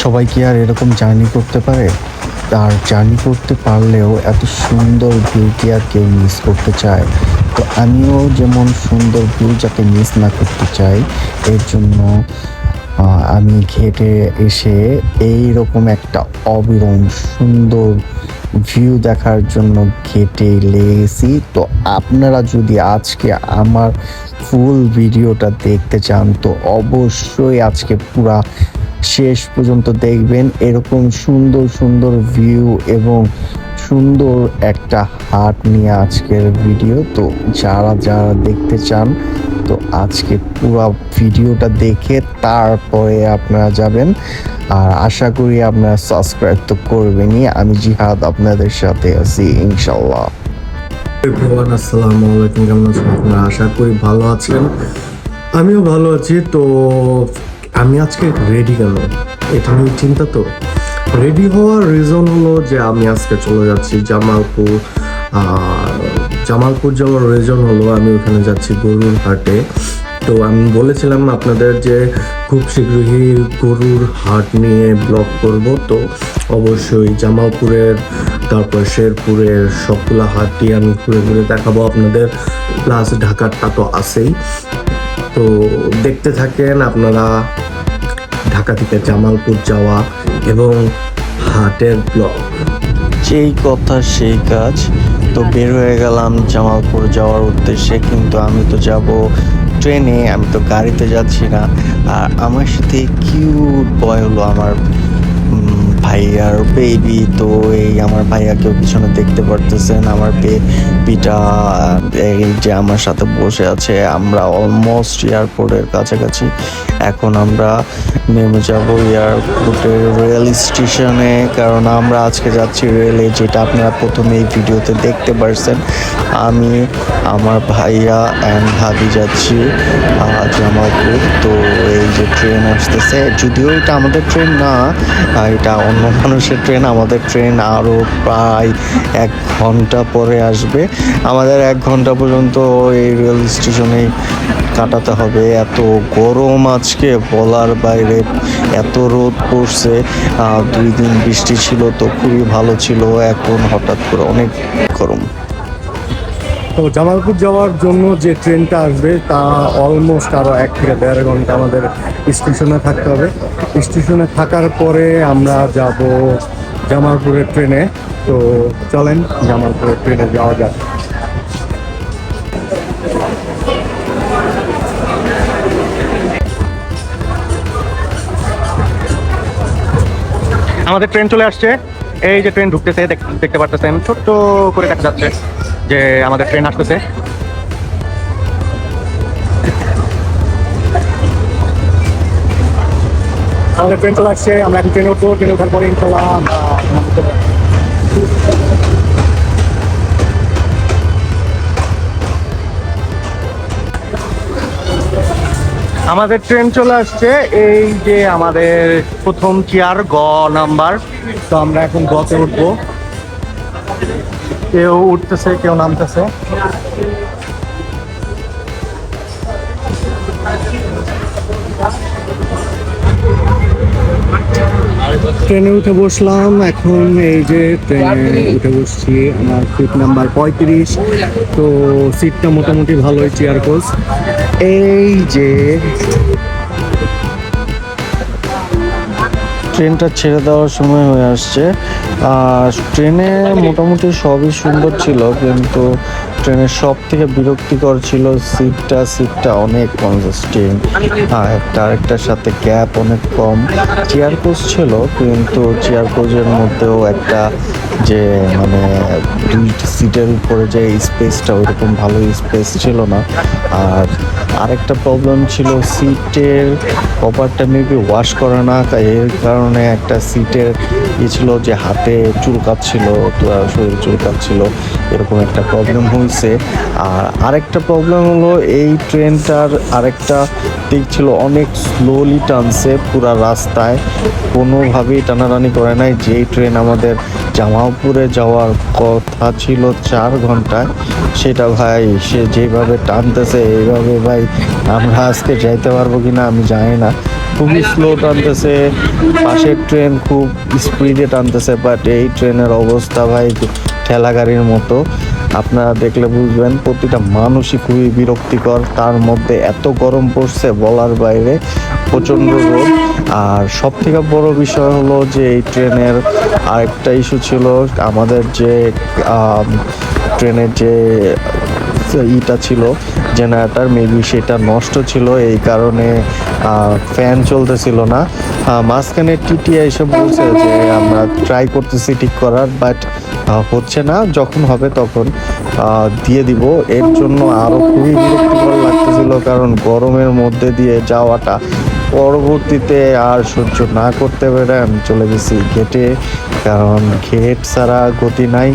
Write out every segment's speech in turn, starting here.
সবাই কি আর এরকম জার্নি করতে পারে? আর জার্নি করতে পারলেও এত সুন্দর ভিউ কি আর কেউ মিস করতে চায়? তো আমিও যেমন সুন্দর ভিউ যাতে মিস না করতে চাই, এর জন্য আমি ঘেটে এসে এই রকম একটা অবিরম সুন্দর ভিউ দেখার জন্য ঘেটে লেগেছি। তো আপনারা যদি আজকে আমার ফুল ভিডিওটা দেখতে চান তো অবশ্যই আজকে পুরা শেষ পর্যন্ত দেখবেন। এরকম সুন্দর সুন্দর ভিউ এবং সুন্দর একটা হাট নিয়ে আজকের ভিডিও। তো যারা যারা দেখতে চান তো আজকে পুরো ভিডিওটা দেখে তারপরে আপনারা যাবেন। আর আশা করি আপনারা সাবস্ক্রাইব তো করবেনই। আমি জিহাদ আপনাদের সাথে আছি ইনশাল্লাহ। এভরিওয়ান, আসসালামু আলাইকুম। কেমন আছেন আপনারা? আশা করি ভালো আছেন, আমিও ভালো আছি। তো আমি আজকে রেডি কেন এটা নিয়ে চিন্তা। তো রেডি হওয়ার রিজন হলো যে আমি আজকে চলে যাচ্ছি জামালপুর। জামালপুর যাওয়ার রিজন হলো আমি ওখানে যাচ্ছি গরুর হাটে। তো আমি বলেছিলাম আপনাদের যে খুব শীঘ্রই গরুর হাট নিয়ে ব্লগ করব। তো অবশ্যই জামালপুরের, তারপর শেরপুরের সবগুলা হাটই আমি ঘুরে ঘুরে দেখাবো আপনাদের, প্লাস ঢাকারটা তো আছেই। তো দেখতে থাকেন আপনারা ঢাকা থেকে জামালপুর যাওয়া এবং হাটের ব্লগ। যেই কথা সেই কাজ। তো বের হয়ে গেলাম জামালপুর যাওয়ার উদ্দেশ্যে, কিন্তু আমি তো যাব ট্রেনে, আমি তো গাড়িতে যাচ্ছি না। আর আমার সাথে কিউট বয় হলো আমার ভাইয়ার বেবি। তো এই আমার ভাইয়াকেও পিছনে দেখতে পারতেছেন, আমার বেবিটা এই যে আমার সাথে বসে আছে। আমরা অলমোস্ট এয়ারপোর্টের কাছাকাছি। এখন আমরা নেমে যাব এয়ারপোর্টের রেল স্টেশনে, কারণ আমরা আজকে যাচ্ছি রেলে, যেটা আপনারা প্রথমে এই ভিডিওতে দেখতে পারছেন। আমি, আমার ভাইয়া অ্যান্ড ভাবি যাচ্ছি জামালপুর। তো এই যে ট্রেন আসতেছে, যদিও এটা আমাদের ট্রেন না, এটা অন্য মানুষের ট্রেন। আমাদের ট্রেন আরও প্রায় 1 ঘন্টা পরে আসবে। আমাদের 1 ঘন্টা পর্যন্ত এই রেল স্টেশনে কাটাতে হবে। এত গরম আজকে বলার বাইরে, এত রোদ পড়ছে। 2 দিন বৃষ্টি ছিল তো খুবই ভালো ছিল, এখন হঠাৎ করে অনেক গরম। তো জামালপুর যাওয়ার জন্য যে ট্রেনটা আসবে তা অলমোস্ট আরও 1 থেকে 1.5 ঘন্টা আমাদের স্টেশনে থাকতে হবে। স্টেশনে থাকার পরে আমরা যাব জামালপুরের ট্রেনে। তো চলেন জামালপুরের ট্রেনে যাওয়া যাক। আমাদের ট্রেন চলে আসছে। এই যে ট্রেন ঢুকতেছে, দেখতে পারতেছেন, ছোট্ট করে দেখা যাচ্ছে যে আমাদের ট্রেন আসতেছে। আমাদের ট্রেন চলে আসছে, আমরা এখন ট্রেনে উঠবো। ট্রেনে ওঠার পরে ইনশাল্লাহ আমাদের ট্রেন চলে আসছে। এই যে আমাদের প্রথম চেয়ার গ নাম্বার। তো আমরা এখন গতে উঠবো। কেউ উঠতেছে, কেউ নামতেছে। ট্রেনে উঠে বসলাম। এখন এই যে ট্রেনে উঠে বসছি, আমার সিট নাম্বার 35। তো সিটটা মোটামুটি ভালোই, চেয়ার কোচ। এই যে ট্রেনটা ছেড়ে দেওয়ার সময় হয়ে আসছে। আর ট্রেনে মোটামুটি সবই সুন্দর ছিল, কিন্তু ট্রেনের সব থেকে বিরক্তিকর ছিল সিটটা অনেক কনজেস্টিং। একটা আরেকটার সাথে গ্যাপ অনেক কম। চেয়ার কোচ ছিল, কিন্তু চেয়ার কোচের মধ্যেও একটা যে মানে 2 সিটের উপরে যে স্পেসটা, ওইরকম ভালো স্পেস ছিল না। আর আরেকটা প্রবলেম ছিল, সিটের কভারটা মেবি ওয়াশ করা না, তাই এর কারণে একটা সিটের ছিল যে হাতে চুলকাচ্ছিল, শরীর চুলকাচ্ছিল, এরকম একটা প্রবলেম হয়েছে। আর আরেকটা প্রবলেম হলো, এই ট্রেনটার আরেকটা দিক ছিল, অনেক স্লোলি টানছে পুরা রাস্তায়, কোনোভাবেই টানাটানি করে নাই। যেই ট্রেন আমাদের জামালপুরে যাওয়ার কথা ছিল 4 ঘন্টায়, সেটা ভাই সে যেভাবে টানতেছে এইভাবে ভাই আমরা আজকে যাইতে পারবো কিনা আমি জানি না। খুবই স্লো টানতেছে, পাশের ট্রেন খুব স্পিডে টানতেছে, বাট এই ট্রেনের অবস্থা ভাই ঠেলা গাড়ির মতো। আপনারা দেখলে বুঝবেন প্রতিটা মানুষই খুবই বিরক্তিকর, তার মধ্যে এত গরম পড়ছে বলার বাইরে, প্রচণ্ড রোদ। আর সব থেকে বড় বিষয় হলো যে এই ট্রেনের আরেকটা ইস্যু ছিল, আমাদের যে ট্রেনের যে ইটা ছিল জেনারেটর, মেবি সেটা নষ্ট ছিল, এই কারণে ফ্যান চলতেছিল না। মাঝখানে টিটিআই এসে বলছে যে আমরা ট্রাই করতেছি ঠিক করার, বাট হচ্ছে না, যখন হবে তখন দিয়ে দিব। এর জন্য আরও খুবই বিরক্তিকর লাগতেছিল, কারণ গরমের মধ্যে দিয়ে যাওয়াটা পরবর্তীতে আর সহ্য না করতে পেরে আমি চলে গেছি গেটে, কারণ গেট ছাড়া গতি নাই।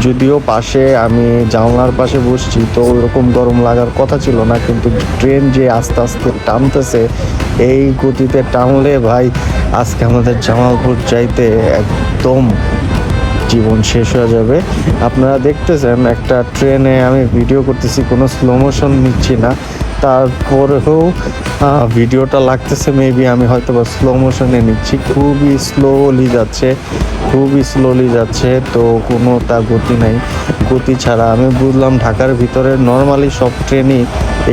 যদিও পাশে আমি জানলার পাশে বসছি, তো ওইরকম গরম লাগার কথা ছিল না, কিন্তু ট্রেন যে আস্তে আস্তে টানতেছে, এই গতিতে টানলে ভাই আজকে আমাদের জামালপুর যাইতে একদম জীবন শেষ হয়ে যাবে। আপনারা দেখতেছেন একটা ট্রেনে আমি ভিডিও করতেছি, কোনো স্লো মোশন নিচ্ছি না, তারপরেও ভিডিওটা লাগতেছে মেবি আমি হয়তো বা স্লো মোশনে নিচ্ছি। খুবই স্লোলি যাচ্ছে, তো কোনো তার গতি নাই। গতি ছাড়া আমি বুঝলাম ঢাকার ভিতরে নর্মালি সব ট্রেনই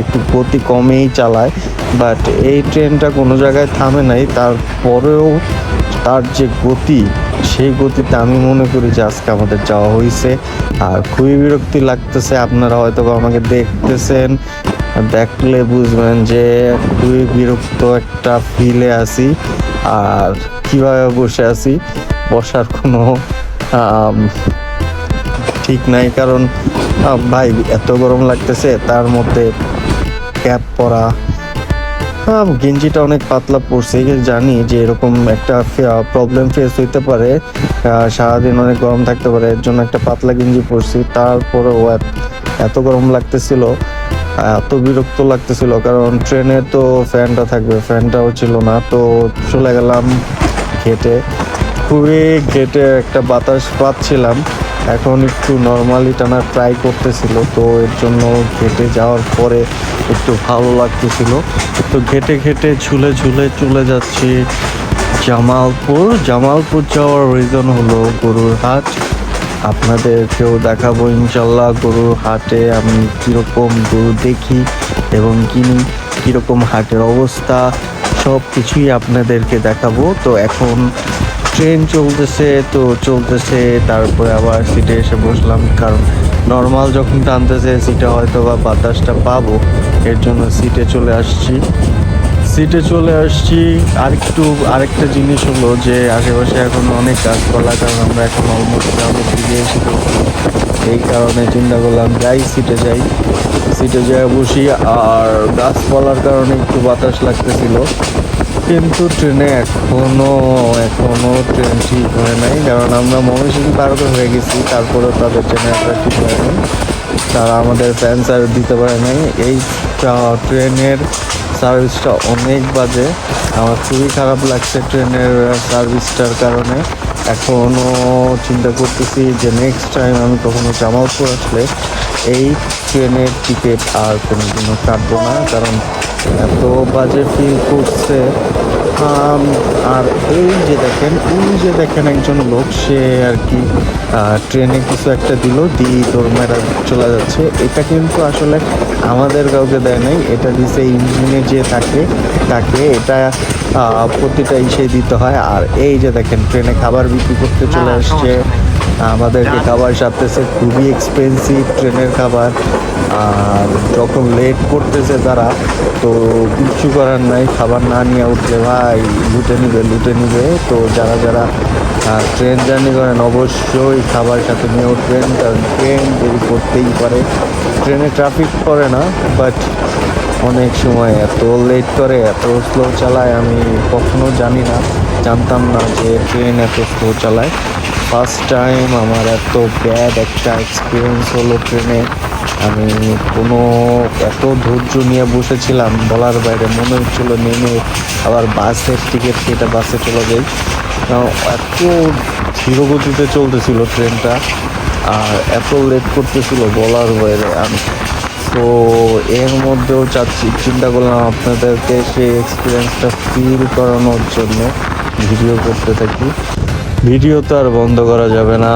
একটু গতি কমেই চালায়, বাট এই ট্রেনটা কোনো জায়গায় থামে নাই, তারপরেও তার যে গতি, সেই গতিতে আমি মনে করি যে আজকে আমাদের যাওয়া হয়েছে। আর খুবই বিরক্তি লাগতেছে, আপনারা হয়তো বা আমাকে দেখতেছেন, দেখলে বুঝবেন যে খুবই বিরক্ত একটা ফিলে আছি। আর কিভাবে বসে আছি, বসার কোনো ঠিক নাই, কারণ ভাই এত গরম লাগতেছে, তার মধ্যে ক্যাপ পরা, গেঞ্জিটা অনেক পাতলা পড়ছে। জানি যে এরকম একটা প্রবলেম ফেস হইতে পারে, সারাদিন অনেক গরম থাকতে পারে, এর জন্য একটা পাতলা গেঞ্জি পরছি। তারপরেও এত গরম লাগতেছিল, এত বিরক্ত লাগতেছিল, কারণ ট্রেনে তো ফ্যানটা থাকবে, ফ্যানটাও ছিল না। তো চলে গেলাম ঘেটে, খুবই ঘেটে একটা বাতাস পাচ্ছিলাম, এখন একটু নর্মালি টানার ট্রাই করতেছিল, তো এর জন্য ঘেটে যাওয়ার পরে একটু ভালো লাগতেছিল। তো ঘেটে ঝুলে চলে যাচ্ছি জামালপুর যাওয়ার রিজন হলো গরুর হাট। আপনাদেরকেও দেখাবো ইনশাল্লাহ গরুর হাটে আমি কীরকম গরু দেখি এবং কিনি, কীরকম হাটের অবস্থা, সব কিছুই আপনাদেরকে দেখাবো। তো এখন ট্রেন চলতেছে, তারপরে আবার সিটে এসে বসলাম, কারণ নর্মাল যখন টানতেছে সিটে হয়তো বা বাতাসটা পাবো, এর জন্য সিটে চলে আসছি। আরেকটা জিনিস হলো যে আশেপাশে এখন অনেক গাছপালা, কারণ আমরা এখন অলমোস্ট গ্রামের দিকে এসে গেছি, এই কারণে চিন্তা করলাম সিটে যাই বসি। আর গাছপালার কারণে একটু বাতাস লাগতেছিল, কিন্তু ট্রেনে এখনো ট্রেন ঠিক হয় নাই, কারণ আমরা ময়মনসিংহ পার হয়ে গেছি, তারপরেও তাদের জেনারেটর ঠিক হয় নাই, তারা আমাদের ফ্যান সার্ভিস দিতে পারে নাই। এই ট্রেনের সার্ভিসটা অনেক বাজে, আমার খুবই খারাপ লাগছে ট্রেনের সার্ভিসটার কারণে। এখনও চিন্তা করতেছি যে নেক্সট টাইম আমি কখনো জামালপুর আসলে এই ট্রেনের টিকিট আর কোনোদিনও কাটবো না, কারণ এত বাজে ফিল করছে। আর এই যে দেখেন একজন লোক, সে আর কি ট্রেনে কিছু একটা দিল, দৌড় চলে যাচ্ছে। এটা কিন্তু আসলে আমাদের কাউকে দেয় নাই, এটা দিছে ইঞ্জিনে যে তাকে এটা প্রতিটা দিতে হয়। আর এই যে দেখেন ট্রেনে খাবার বিক্রি করতে চলে আসছে, আমাদেরকে খাবার সাথেছে, খুবই এক্সপেন্সিভ ট্রেনের খাবার। আর যখন লেট করতেছে তারা, তো কিচ্ছু করার নাই, খাবার না নিয়ে উঠলে ভাই লুটে নিবে। তো যারা ট্রেন জার্নি করেন অবশ্যই খাবার সাথে নিয়ে উঠবেন, কারণ ট্রেন দেরি করতেই পারে। ট্রেনে ট্রাফিক করে না, বাট অনেক সময় এত লেট করে, এত স্লো চালায়, আমি কখনো জানতাম না যে ট্রেন এত স্লো চালায়। ফার্স্ট টাইম আমার এত ব্যাড একটা এক্সপিরিয়েন্স হলো ট্রেনে। আমি এত ধৈর্য নিয়ে বসেছিলাম বলার বাইরে, মনে হচ্ছিল নেমে আবার বাসের টিকিট কেটে বাসে চলে যাই, এত ধীরগতিতে চলতেছিল ট্রেনটা, আর এত লেট করতেছিল বলার বাইরে। আমি তো এর মধ্যেও চিন্তা করলাম আপনাদেরকে সেই এক্সপিরিয়েন্সটা ফিল করানোর জন্য ভিডিও করতে থাকি। ভিডিও তো আর বন্ধ করা যাবে না।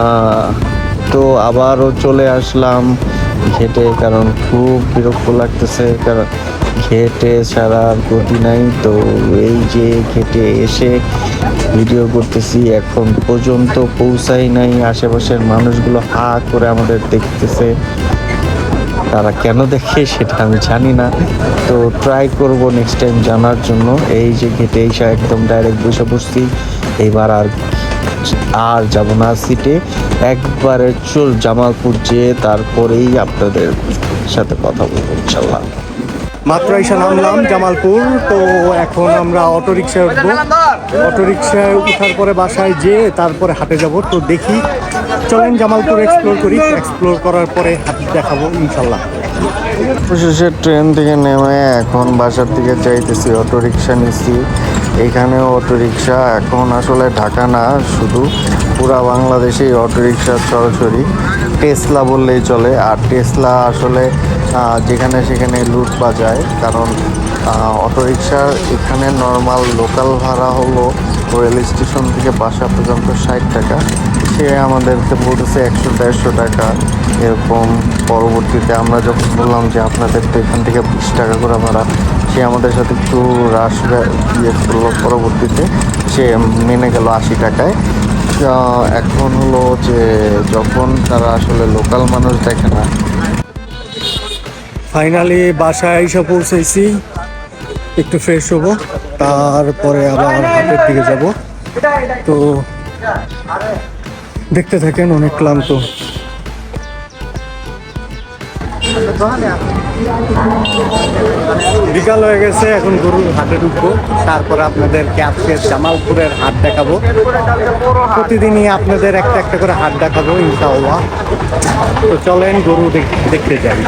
তো আবারও চলে আসলাম ঘেটে, কারণ খুব বিরক্ত লাগতেছে, কারণ ঘেটে ছাড়া আর গতি নাই। তো এই যে ঘেটে এসে ভিডিও করতেছি, এখন পর্যন্ত পৌঁছাই নাই। আশেপাশের মানুষগুলো হা করে আমাদের দেখতেছে, তারা কেন দেখে সেটা আমি জানি না। তো ট্রাই করব নেক্সট টাইম জানার জন্য। এই যে ঘেটে এসে একদম ডাইরেক্ট বসে পড়ছি, এবার আর যাব না সিটে, একবারে চল জামালপুর যেয়ে তারপরেই আপনাদের সাথে কথা বলবো ইনশাল্লাহ। মাত্র এসে নামলাম জামালপুর। তো এখন আমরা অটোরিকশায় উঠবো। অটোরিকশায় উঠার পরে বাসায় যেয়ে তারপরে হাটে যাব। তো দেখি, চলেন জামালপুর এক্সপ্লোর করি। এক্সপ্লোর করার পরে হাট দেখাবো ইনশাল্লাহ। অবশেষে ট্রেন থেকে নেমে এখন বাসার দিকে যাইতেছি। অটোরিকশা নিচ্ছি। এখানেও অটোরিকশা, এখন আসলে ঢাকা না, শুধু পুরা বাংলাদেশেই অটোরিকশা ছড়াছড়ি। টেসলা বললেই চলে। আর টেসলা আসলে যেখানে সেখানে লুট বাজায়, কারণ অটোরিকশার এখানে নর্মাল লোকাল ভাড়া হলো রেল স্টেশন থেকে বাসা পর্যন্ত 60 টাকা। সে আমাদেরকে বলতেছে 100-150 টাকা এরকম। পরবর্তীতে আমরা যখন বললাম যে আপনাদের তো এখান থেকে 20 টাকা করে ভাড়া, সে আমাদের সাথে একটু রাশ ইয়ে করলো। পরবর্তীতে সে মেনে গেল 80 টাকায়। এখন হলো যে যখন তারা আসলে লোকাল মানুষ দেখে না। ফাইনালি বাসায় এসে পৌঁছেছি। একটু ফ্রেশ হবো, তারপরে আবার হাটের দিকে যাব। তো দেখতে থাকেন, অনেক ক্লান্ত। বিকাল হয়ে গেছে, এখন গরুর হাটে ঢুকবো। তারপরে আপনাদেরকে আজকে জামালপুরের হাট দেখাবো। প্রতিদিনই আপনাদের একটা একটা করে হাট দেখাবো ইনশাআল্লাহ। তো চলেন গরু দেখতে যাই।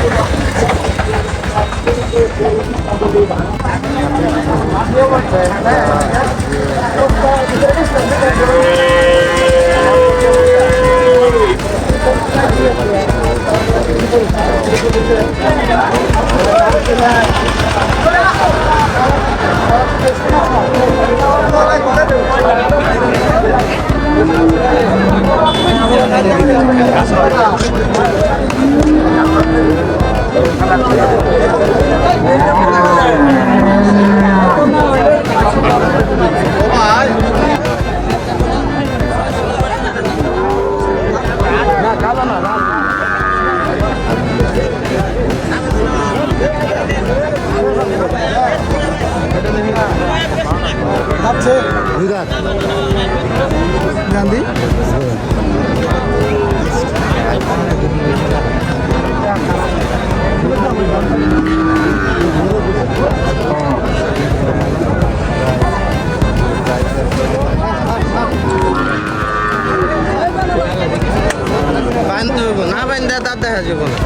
না বাইন্দা তার দেখা যাব না।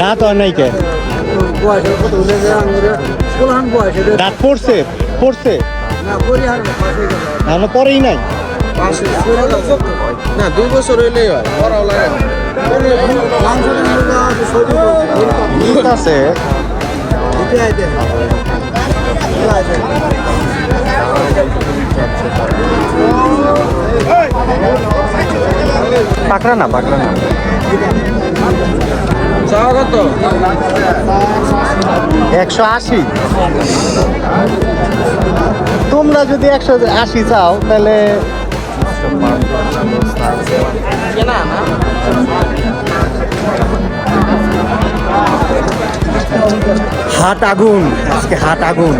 দাঁত হয় নাই কে? দাঁত পড়ছে পড়ছে না, পরেই নাই। না 2 বছর হইলেই হয়, পড়াও লাগে না। ঠিক আছে, পাকড়া না 180। তোমরা যদি 180 চাও তাহলে হাট আগুন, আজকে হাট আগুন।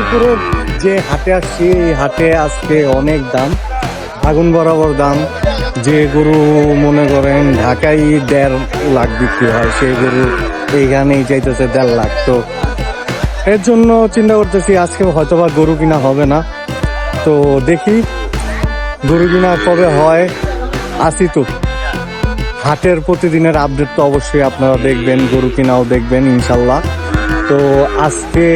জামালপুরের যে হাটে আসছি এই হাটে আজকে অনেক দাম, আগুন বরাবর দাম। যে গরু মনে করেন ঢাকায় 1.5 লাখ বিক্রি হয়, সেই গরু এইখানেই চাইতেছে 1.5 লাখ। তো এর জন্য চিন্তা করতেছি আজকে হয়তোবা গরু কিনা হবে না। তো দেখি গরু কিনা কবে হয়। আসি তো হাটের প্রতিদিনের আপডেট তো অবশ্যই আপনারা দেখবেন, গরু কিনাও দেখবেন ইনশাল্লাহ। তো আজকে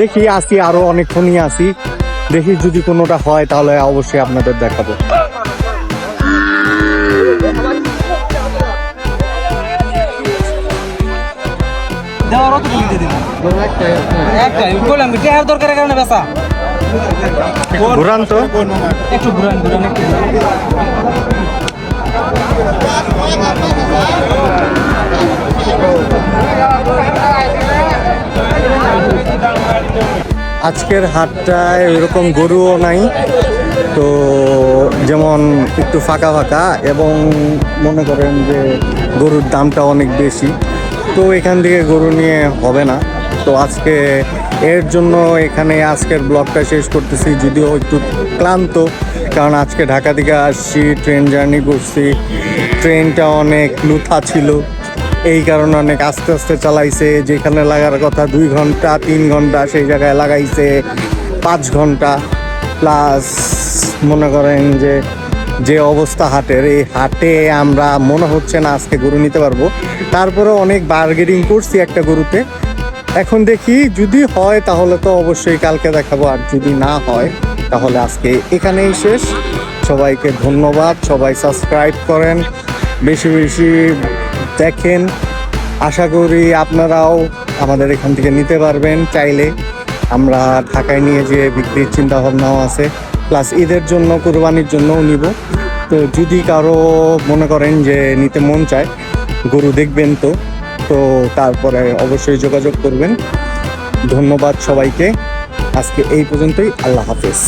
দেখি আসি, আরো অনেকক্ষণই আসি, দেখি যদি কোনোটা হয় তাহলে অবশ্যই আপনাদের দেখাবো। ঘুরান তো একটু ঘুরান একটু আজকের হাটটায় এরকম গরুও নাই, তো যেমন একটু ফাঁকা ফাঁকা এবং মনে করেন যে গরুর দামটা অনেক বেশি, তো এখান থেকে গরু নিয়ে হবে না। তো আজকে এর জন্য এখানে আজকের ব্লগটা শেষ করতেছি, যদিও একটু ক্লান্ত, কারণ আজকে ঢাকা থেকে আসছি, ট্রেন জার্নি করছি, ট্রেনটা অনেক লুথা ছিল, এই কারণে অনেক আস্তে আস্তে চালাইছে। যেখানে লাগার কথা 2 ঘন্টা 3 ঘন্টা সেই জায়গায় লাগাইছে 5 ঘন্টা প্লাস। মনে করেন যে অবস্থা হাটের, এই হাটে আমরা মনে হচ্ছে না আজকে গরু নিতে পারবো। তারপরে অনেক বার্গেনিং করছি একটা গরুতে, এখন দেখি যদি হয় তাহলে তো অবশ্যই কালকে দেখাবো, আর যদি না হয় তাহলে আজকে এখানেই শেষ। সবাইকে ধন্যবাদ, সবাই সাবস্ক্রাইব করেন, বেশি বেশি দেখেন। আশা করি আপনারাও আমাদের এখান থেকে নিতে পারবেন চাইলে। আমরা ঢাকায় নিয়ে যেয়ে বিক্রির চিন্তা ভাবনাও আছে, প্লাস ঈদের জন্য, কুরবানির জন্যও নিব। তো যদি কারো মনে করেন যে নিতে মন চায়, গরু দেখবেন তো তারপরে অবশ্যই যোগাযোগ করবেন। ধন্যবাদ সবাইকে, আজকে এই পর্যন্তই, আল্লাহ হাফেজ।